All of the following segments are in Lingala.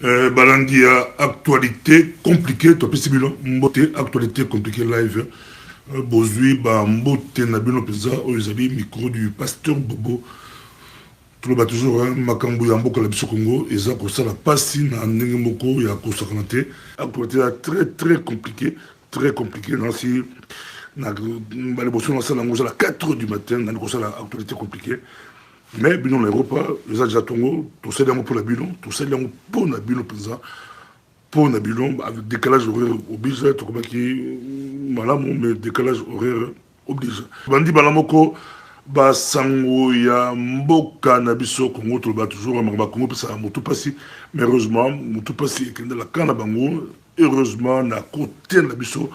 Balandia, actualité compliquée, tu peux mbote, actualité compliquée live. Bozui, mbote, nabino pesa, oyezali, micro du pasteur Bobo. Tout le bas toujours, makambo ya mboka la biso Congo, eza kosala pasi na ndenge moko ya kosakanate. Actualité très très compliquée, très compliquée. Nansi, na baleboso na sala ngoza la 4h du matin, na kosala actualité compliquée. Mais binon l'Europe, les Adjatongo, tout ça pour la bilan, tout ça pour la bilan pour la bilan, avec décalage horaire obligé, tout comme qui, malamon, mais décalage horaire obligé. Bandi balamoko, basango ya mboka na biso Congo, tout le bas toujours, ma Congo, ça a tout passé, mais heureusement, tout passé, qu'il y a la canne à bango, heureusement, na côté na biso,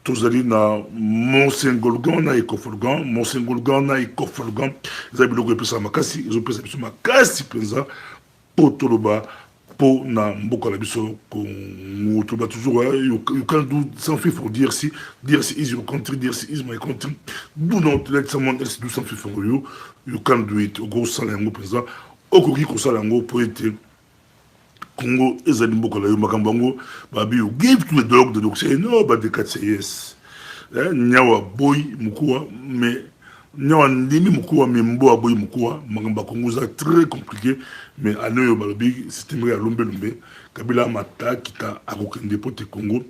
tozali na Monsengolgan na Ekofolgan, Monsengolgan na Ekofolgan, ils biloko epesa makasi, ils ont pesa biso makasi penza po toloba po na mboka la biso Congo toloba toujours you can do something for DRC is your country, DRC is my country. Do not let someone else do something for you. You can do it. Go sala yango penza. Okoki ko sala yango po ete Congo ezali mboka la yo makambo yango babi you give to the dog the dog say no but the cat say yes. Nyawa boy mukuwa mais nyawa ndimi mukuwa mais mboa boy mukuwa makambo Congo za très compliqué mais anoyo balobi système ya lombe kabila mata kita akokende pote Congo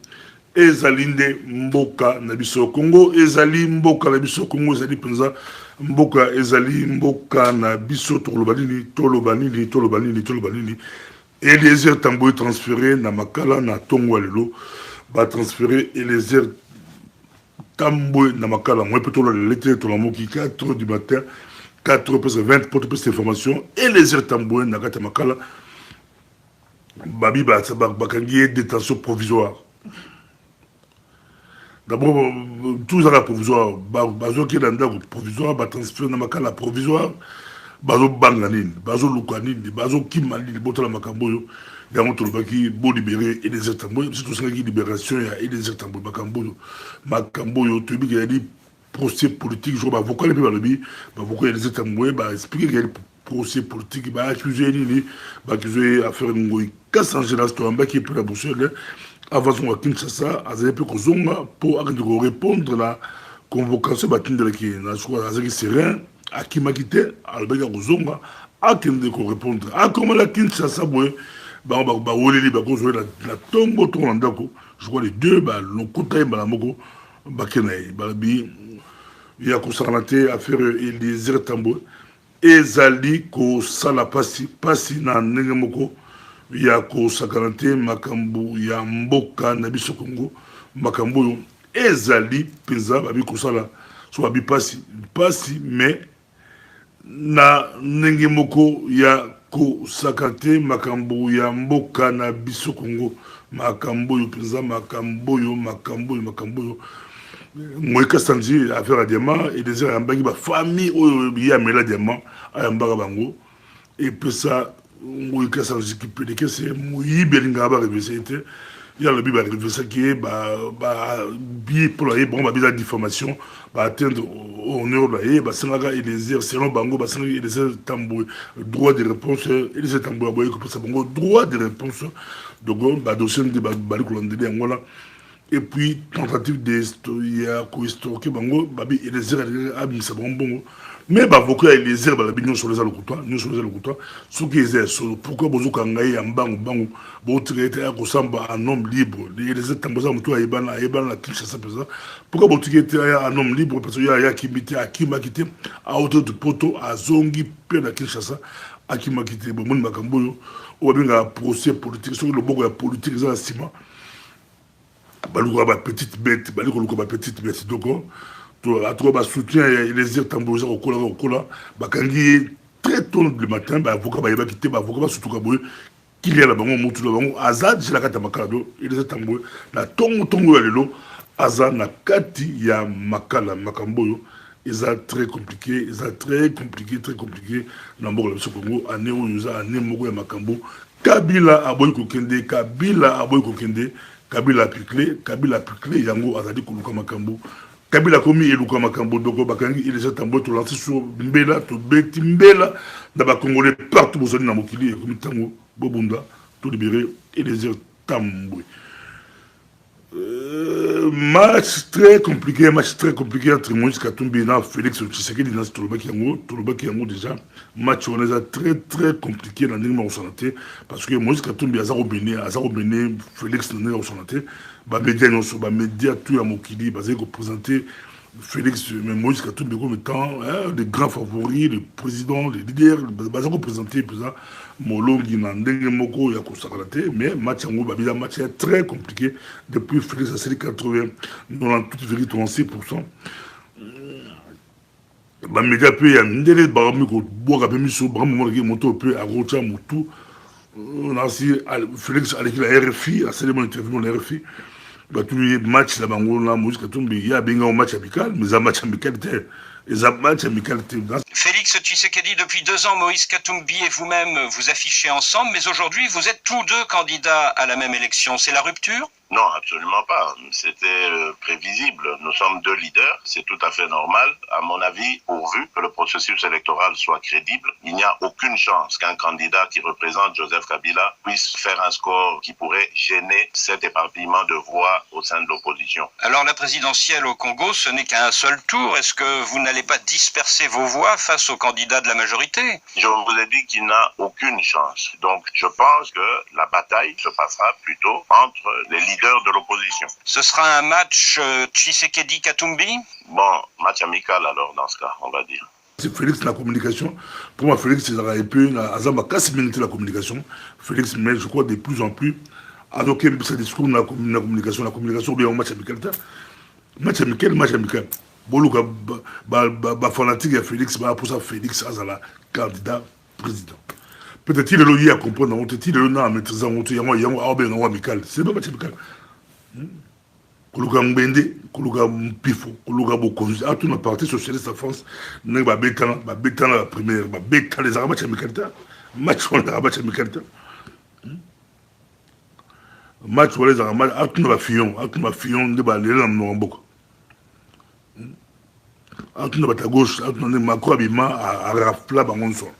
ezali nde mboka na biso Congo ezali mboka na biso Congo ezali penza mboka ezali mboka na biso tolobanini Eliezer Tamboy transféré na makala na tongo lelo ba transféré Eliezer Tamboy na makala moi plutôt le lettre to la moki 4h du matin 4h20 pour toute cette information Eliezer Tamboy na kata makala babi ba bakangi détention provisoire. D'abord tout ça provisoire bazo ki landa provisoire ba transféré na makala provisoire bazo banganine bazo lukanine bazo kimaline botola makamboyo yango tolobaki bo libérer et des Tamboy surtout ça qui libération ya et des Tamboy makamboyo tobi ya di procès politique je ba avocat les balobi ba avocat des Tamboy ba expliquer qu'il y a procès politique ba accuser ni ba accuser affaire ngoyi casse en général to amba qui peut la boussole avant son Kinshasa azali pe kozonga pour répondre la convocation batinde qui na choix azali serein Akimakite, Albega Kozonga, Akende ko répondre. A comment la Kinshasa boy, oleli la tombo tondako. Je crois les deux le côté balamoko bakenai balabi ya ko sarnate affaire Eliezer Tamboy ezali ko sala pasi na nengemoko ya ko sakanate makambu ya mboka na biso Congo makambu ezali penza babi ko sala so babi pasi mais na ndenge moko ya kosakate makambo ya mboka na biso Congo makambo yo penza makambo yo Moïka Sanji affaire à diamant et des yambaki ba famille oyo ya mela diamant ayambaka bango et puis ça Moïka Sanji qui peut que c'est Moï Belinga ba révisité il y a le bible révisé qui est bi pour la bon ba diffamation ba atteindre honneur là ba sanga et les airs selon bango ba sanga et les Tamboy droit de réponse et les Tamboy boy que ça bango droit de réponse donc ba dossier de ba kolondeli angola et puis tentative de ya ko historique bango babi et les airs abi ça bongo mais avocat et les airs balabi non sur les alokutwa ce qui est sur pourquoi bozuka ngai ya bango bo traiter ya kosamba un homme libre les Tamboza mutu ayebana la Kinshasa pesa pourquoi bo traiter un homme libre parce que ya kimité akimakité à hauteur de poto à zongi pe na Kinshasa akimakité bo mun makamboyo o binga procès politique sur le boko ya politique za sima baluka ba petite bête donc à trop soutien les Tamboza au kola bakangi très tôt le matin avocat ba quitter avocat surtout kaboy qu'il y a la bango mutu la bango azad je la kata makado et les Tamboy la tongo ya lelo azad na kati ya makala makamboyo eza très compliqué na mboka la Congo ane oyo ane moko ya makambo Kabila aboy kokende Kabila apiclé yango azadi koluka makambo Kabila komi eluka makambo doko bakangi il les Tamboy to lancer sur mbela to beti mbela na ba congolais partout bozali na mokili komi tango bobunda tout libéré, et les Tamboué. Match très compliqué entre Moïse Katumbi et Félix Tshisekedi dans Tolobaki Yango déjà. Match on est très très compliqué dans le santé parce que Moïse Katumbi a Béné, Félix n'a pas santé. Bah média tout à Mokili, basé pour présenter Félix, mais Moïse Katumbi comme étant les grands favoris, le président, les leaders, basé pour présenter président Molongi Nandenge Moko Yakosakalate, mais match en Babila match est très compliqué depuis Félix a série 80, 98,36%. Bah média peu ya ndele barami ko boka pe miso barami mo ke moto peu a rocha mutu. On a aussi Félix avec la RFI, a célébré mon interview dans la RFI. Bah tous les matchs là bango là Moïse Katumbi il y a bien un match amical, mais un match amical était Félix Tshisekedi, depuis 2 ans, Moïse Katumbi et vous-même vous affichez ensemble, mais aujourd'hui, vous êtes tous deux candidats à la même élection. C'est la rupture ? Non, absolument pas. C'était prévisible. Nous sommes 2 leaders. C'est tout à fait normal. À mon avis, pourvu que le processus électoral soit crédible, il n'y a aucune chance qu'un candidat qui représente Joseph Kabila puisse faire un score qui pourrait gêner cet éparpillement de voix au sein de l'opposition. Alors la présidentielle au Congo, ce n'est qu'un seul tour. Est-ce que vous n'allez pas disperser vos voix face aux candidats de la majorité ? Je vous ai dit qu'il n'a aucune chance. Donc je pense que la bataille se passera plutôt entre les leaders de l'opposition. Ce sera un match Tshisekedi-Katumbi ? Bon, match amical alors dans ce cas, on va dire. C'est Félix la communication. Pour moi, Félix, c'est un peu la communication. Félix, mais je crois de plus en plus, alors que ce discours la communication, bien un match amical. Match amical. Boluka, fanatique à Félix, pour ça, Félix, Azala, candidat président. Peut-être qu'il est lié à comprendre, peut-être qu'il est là à maîtriser, il y a un amical. C'est pas match amical. Koluka Mbende, Koluka Mpifo, Koluka Bokonzi, à toute la partie socialiste en France, n'a pas bétana la première, bétana les arabes amical. Match on les arabes amical. Match on les arabes, à toute la fillon, ne va aller dans nos bocaux. À toute la gauche, à toute la macro abima, à Rafla, Bangonson.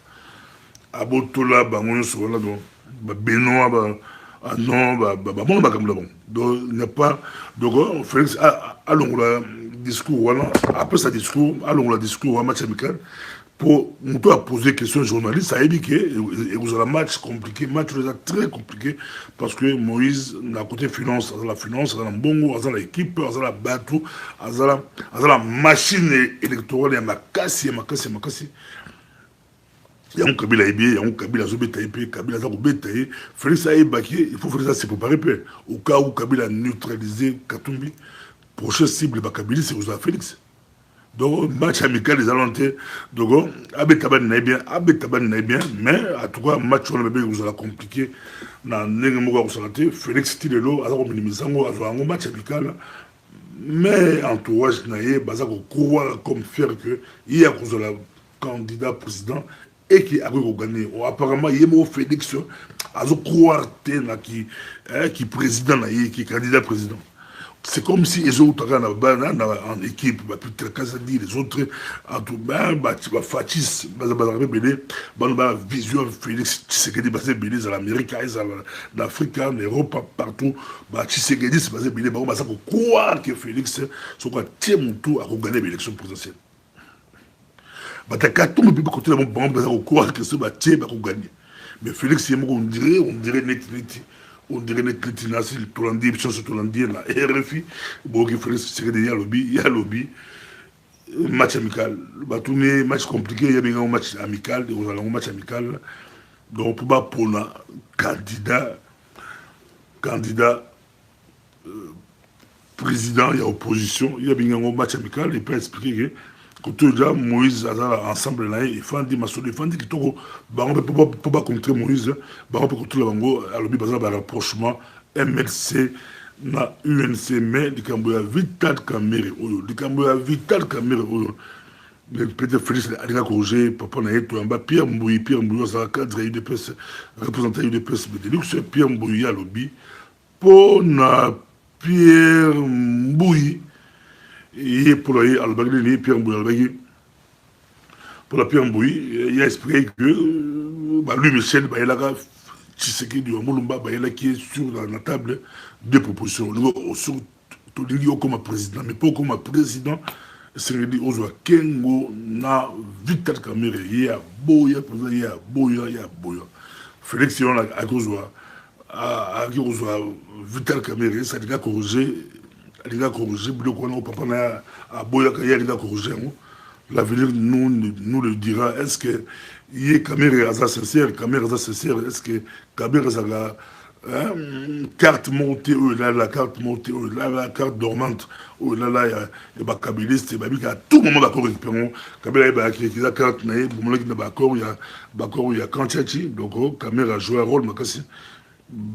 À Botola, Bangonson, là, donc, Benoît, ah non, bon, donc il n'y a pas. Donc, Félix, allons le discours, voilà. Après ce discours, allons le discours, un match amical, pour nous poser des questions aux journalistes, ça a éduqué, et vous avez un match compliqué, match très compliqué, parce que Moïse, d'un côté finance, la finance, dans bongo, dans l'équipe, dans la bateau, dans la machine électorale, il y a ma casse. Il y a un Kabila Ébé, il y a un Kabila Zobetaï, Kabila Zagobetaï. Félix Aïbaki, il faut faire ça, c'est préparer. Au cas où Kabila a neutralisé Katumbi, prochaine cible de Kabila, c'est Ousmane Félix. Donc, match amical des Alentés. Donc, Abetaban n'est bien, mais en tout cas, match on a bien, vous allez compliqué. Dans Nengemoga Oussanté, Félix Tilelo, Azaro Minimisango, Azaro match amical. Mais entourage naïe, Bazako croire comme faire que, il y a un candidat président. Et qui a gagné. Apparemment, il y a un Félix qui président, qui est candidat président. C'est comme si les autres en équipe, les autres, en tout cas, Fatis, vision Félix Tshisekedi, dans l'Amérique, dans l'Afrique, en Europe, partout, Tshisekedi, c'est basé pour croire que Félix, tient mon tour à gagner l'élection présidentielle. Batakato peut côté la bombe au quoi que ce bâtiment va gagner. Mais Félix on dirait net nasil Tolandi chance Tolandi la RFI bon que Félix c'est derrière il y a lobby match amical batourné match compliqué il y a bien un match amical on a un match amical donc pour la candidat président il y a opposition il y a bien un match amical il peut expliquer que quand déjà Moïse a ensemble là, il faut dire Massoud, il faut dire que tout le peut pas contrer Moïse, on peut contrer le bango, alors il y a un rapprochement MLC na UNC mais du Cambodge vital caméra, du Cambodge vital caméra. Mais peut-être Félix a corrigé, papa n'a été en bas, Pierre Mbouy, ça a cadre UDPS, représentant UDPS, mais de Pierre Mbouy à lobby, pour Pierre Mbouy. Et pour la Pierre Mbouy, pour la Pierre Mbouy, il a expliqué que lui, Michel, il a Tshisekedi ou Moulumba, qui est sur la table de propositions. Sur comme président, mais pas comme président, c'est dit Ozoa Kengo na Vital Kamere, il y a Boya, il y a Boya, il y a Boya. Félix Yon a Ozoa, a Vital Kamere, ça a corrigé, il a corrigé, papa a Boya, il a corrigé. L'avenir nous le dira. Est-ce que il y a Kamere Aza sincère, est-ce que Kamere Aza carte montée, la carte montée, la carte dormante, il y a Kabiliste, il y a tout le monde d'accord avec Perron. Kabila il y a la carte, il y a Kanchachi, donc Kamere a joué un rôle,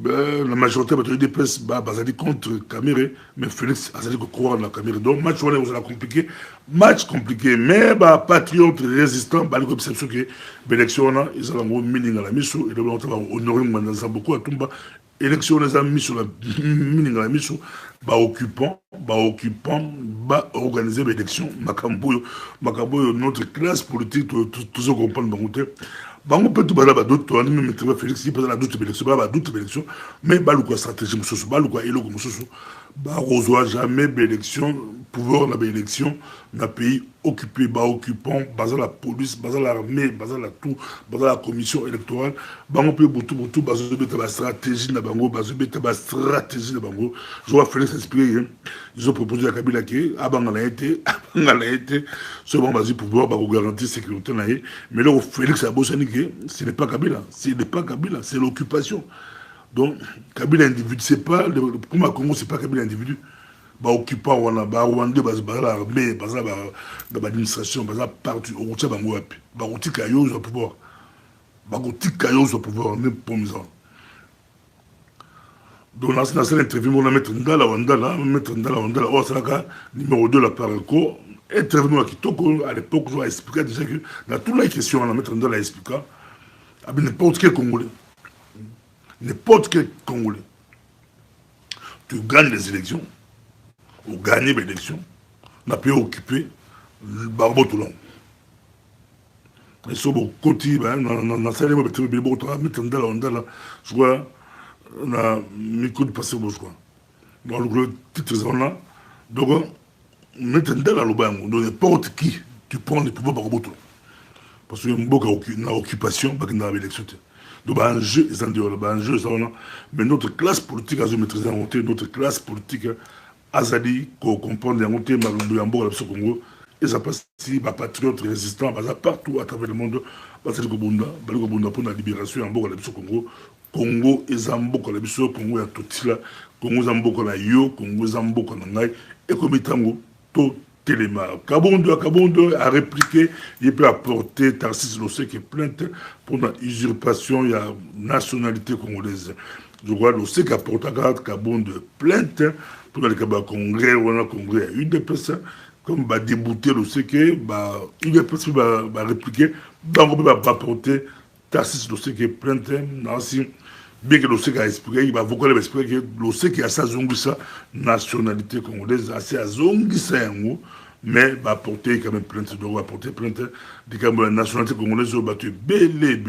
la majorité des presse basée contre Kamere, mais Félix a dit que croire dans la Kamere. Donc, match compliqué, mais patriote résistant, comme c'est sûr que l'élection, ils ont un meaning à la mise, et donc on va honorer beaucoup à Tumba. Élection, les amis sur la meaning à la mise, occupant, organiser l'élection, Makamboyo, notre classe politique, tout ce qu'on parle dans bango peut tout bala d'autres même Félix il peut la d'autres élections mais balu quoi stratégie mususu balu quoi elo mususu ba reçoit jamais d'élection pouvoir la élection na pays occupé occupant basé la police basé l'armée basé la tout basé la commission électorale bango peut beaucoup basé la stratégie na bango basé la stratégie na bango je vois Félix expliquer ils ont proposé à Kabila qui abangala été ce bon basé pouvoir garantir sécurité mais là Félix a bossé ce n'est pas Kabila, c'est l'occupation. Donc, Kabila individu, c'est pas, pour ma Congo, c'est pas Kabila individu. Occupant, on a Rwanda, l'armée, l'administration, partout, on tient Bango Api. Bagoti Kayo, au pouvoir. Bagoti Kayo, au pouvoir, même pour mes enfants. Donc, dans cette interview, on va mettre Ndala, oh, c'est là, numéro 2, la Paraco. Intervenu à Kitoko, à l'époque, je vais expliquer déjà que dans toutes les questions, on va mettre Ndala expliquer. N'importe quel Congolais, tu gagnes les élections, ou gagner les élections, on a pu occuper le barbeau tout long. Et sur le côté, dans la salle, on va mettre Ndala, je vois, on a mis coup de passer au bourgeois. Dans le titre, on a, donc, mettre Ndala au banc, donc n'importe qui, tu prends les pouvoirs barbeau tout long. Parce qu'il y a une occupation, il y a une élection. Donc, un jeu, mais notre classe politique a maîtrisé notre classe politique a dit qu'on comprend les montées, au Congo, et ça passe si, patriotes résistants, partout à travers le monde, parce que pour la libération en Congo, Congo et Zambo, Congo et Totila, Congo Zambo, Congo Zambo, et comme Tango, tout. Kabondo a répliqué, il peut apporter Tarsis Lossé qui est plainte pour la usurpation, il y a nationalité congolaise. Je crois Lossé qui apporte Kabondo plainte pour le Congrès, on a Congrès à une des personnes, comme va débouter Lossé qui une des personnes va répliquer, donc on va apporter Tarsis Lossé qui est plainte, bien que Lossé a expliqué, il va beaucoup expliquer que Lossé qui a sa zongisa nationalité congolaise, assez à zongisa mais va porter quand même plainte, va porter plainte de la nationalité congolaise, va battu belé,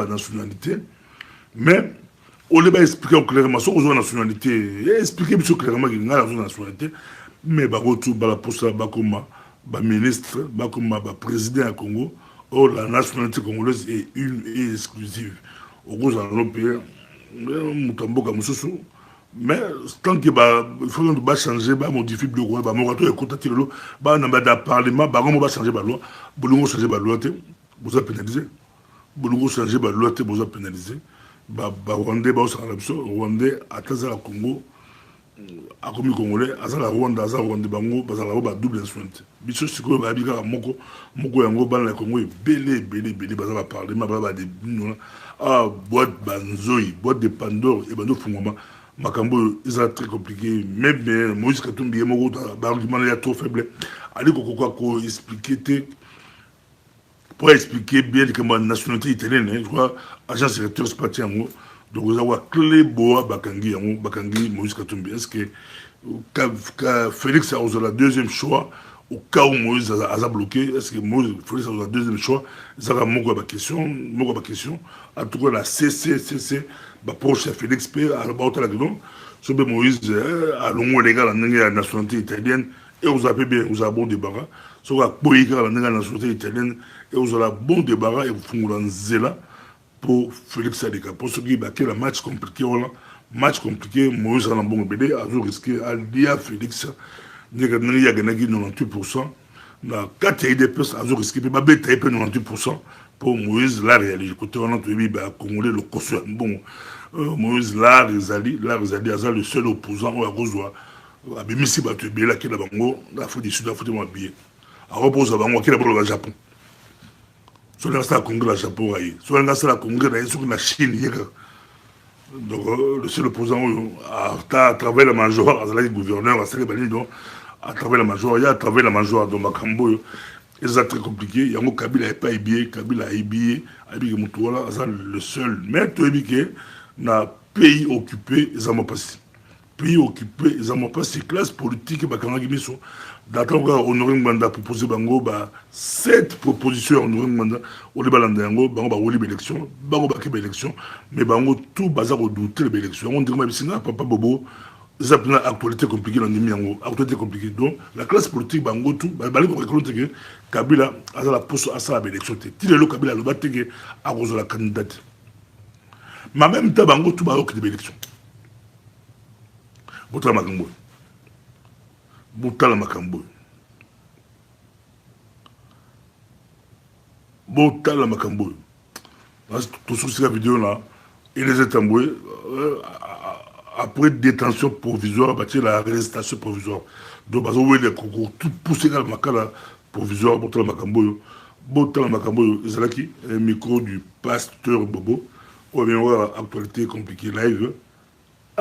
nationalité, mais on va expliquer clairement, sur la nationalité, expliquer clairement qu'il y a la nationalité, mais va retrouver la poste, va ministre, va président à Congo. Or, la nationalité congolaise est une et exclusive. Au gros, dans nos pays, mais tant qu'il faut changer, modifier le droit, moratoire et contacter le loi, dans le parlement, on va changer la loi, on va changer la loi, vous avez pénalisé. Vous changer la loi, vous avez pénalisé. Rwandais, Rwandais, à la Congo, à comme Congolais, à la Rwanda, à Rwanda, bango, à la double nationalité. Biso siko ba bika moko yango ban la Congo belé bazala parler ma baba de boîte banzoi, boîte de Pandore et bando fungoma makambo ils sont très compliqué même Moïse Katumbi moko argument est trop faible. Ali ko expliquer pour expliquer bien que ma nationalité italienne, je crois agent secrétaire spatial. Donc, vous avez clé boa Bakangi Moïse Katumbi. Est-ce que Félix a osé la deuxième choix au cas où Moïse a bloqué, est-ce que Moïse, Félix a un deuxième choix, ça a mon question, en tout cas la CC, proche à Félix P, à la bataille là dedans, sur Moïse, à l'ongou légal, la nationalité italienne, et vous avez bien, vous avez bon débarras, sur la Poïka, la nationalité italienne, et vous avez bon débarras, et vous font un zéla pour Félix Sadeka. Pour ceux qui battent le match compliqué, Moïse a un bon BD, a risqué à dire Félix, il y a 98%. Na 4 IDPS a risqué, mais il y a 98% pour Moïse, là, réalisé. Côté on a trouvé, Congolais, le Kosovo. Bon, Moïse, là, Rizali, le seul opposant au Agozoa. A Bimisi, Batubé, là, qui est là, la faute du Sud, la faute de mon billet. A repose à Bango, qui est là, au Japon. Sur le Congrès, le Japon, sur le Congrès, sur la Chine, donc le seul opposant à travers la major, à la gouverneur, à travers la major, il y a à travers la major de Makambo, c'est très compliqué. Il y a un Kabila n'est pas ébillé, Kabila a ébillé, Moutoula, c'est le seul. Mais tout est na pays occupé, ils n'ont pas passé. Pays occupé, ils n'ont pas passé. Classe politique, d'attendre Honoré Nganda proposé Bango, 7 propositions Honoré Nganda, au Libalanda Yango, Bango, au Libe élection, Bango, élection, mais Bango, tout bazar au douter l'élection. On dirait, mais Papa Bobo, ils ont une actualité compliquée dans le actualité compliquée. Donc, la classe politique, Bango, tout, Kabila, a la poste à ça, l'élection. Tile le Kabila, le batté, à cause de la candidate. Mais en même temps, Bango, tout, Bango, qui est l'élection. Botala Makambo. Botala Makambo. Botala Makambo. Tout sur la vidéo là, il les a tamboués. Après détention provisoire, la arrestation provisoire. Donc, parce que les concours, tout poussé dans le macala provisoire, Botala Makambo. Botala Makambo, c'est qui un micro du pasteur Bobo. On vient voir l'actualité compliquée live.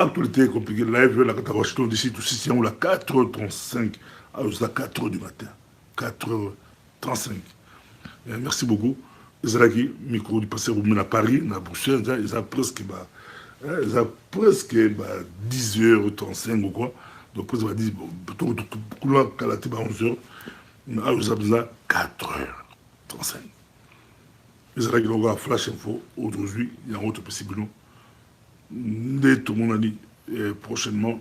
Actualité compliquée live, la Washington d'ici, tout ici, on a 4h35, alors c'est à 4h du matin. 4h35. Merci beaucoup. C'est là qui, micro du passé, vous à Paris, à Bruxelles, ils ont presque 10h35 ou quoi. Donc, presque 10h, plutôt que là, 11h, alors ça besoin 4h35. C'est là qu'il y a un flash info. Aujourd'hui, il y a un autre possible. Dès tout le monde a dit prochainement